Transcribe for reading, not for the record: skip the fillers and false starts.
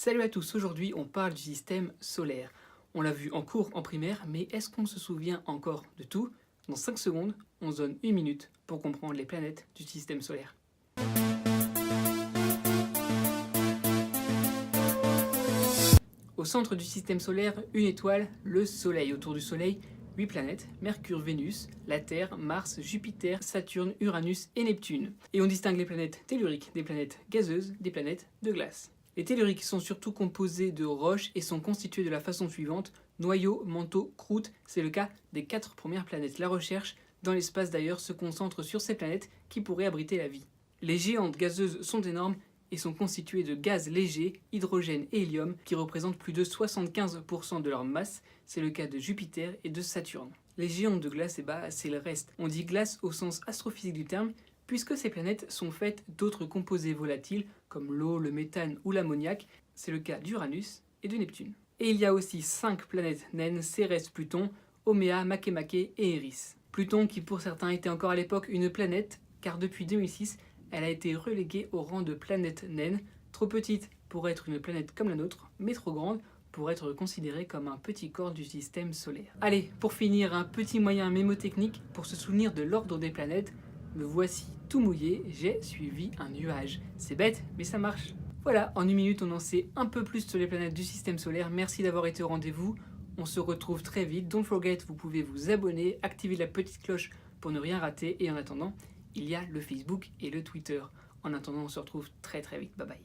Salut à tous, aujourd'hui on parle du système solaire. On l'a vu en cours en primaire, mais est-ce qu'on se souvient encore de tout? Dans 5 secondes, on se donne 1 minute pour comprendre les planètes du système solaire. Au centre du système solaire, une étoile, le Soleil. Autour du Soleil, 8 planètes, Mercure, Vénus, la Terre, Mars, Jupiter, Saturne, Uranus et Neptune. Et on distingue les planètes telluriques des planètes gazeuses, des planètes de glace. Les telluriques sont surtout composés de roches et sont constitués de la façon suivante: noyau, manteau, croûte. C'est le cas des 4 premières planètes. La recherche dans l'espace d'ailleurs se concentre sur ces planètes qui pourraient abriter la vie. Les géantes gazeuses sont énormes et sont constituées de gaz légers, hydrogène et hélium, qui représentent plus de 75% de leur masse. C'est le cas de Jupiter et de Saturne. Les géantes de glace, c'est le reste. On dit glace au sens astrophysique du terme, puisque ces planètes sont faites d'autres composés volatiles, comme l'eau, le méthane ou l'ammoniac. C'est le cas d'Uranus et de Neptune. Et il y a aussi 5 planètes naines: Cérès, Pluton, Oméa, Makemake et Eris. Pluton, qui pour certains était encore à l'époque une planète, car depuis 2006, elle a été reléguée au rang de planète naine, trop petite pour être une planète comme la nôtre, mais trop grande pour être considérée comme un petit corps du système solaire. Allez, pour finir, un petit moyen mémotechnique pour se souvenir de l'ordre des planètes. Me voici tout mouillé, j'ai suivi un nuage. C'est bête, mais ça marche. Voilà, en 1 minute, on en sait un peu plus sur les planètes du système solaire. Merci d'avoir été au rendez-vous. On se retrouve très vite. Don't forget, vous pouvez vous abonner, activer la petite cloche pour ne rien rater. Et en attendant, il y a le Facebook et le Twitter. En attendant, on se retrouve très vite. Bye bye.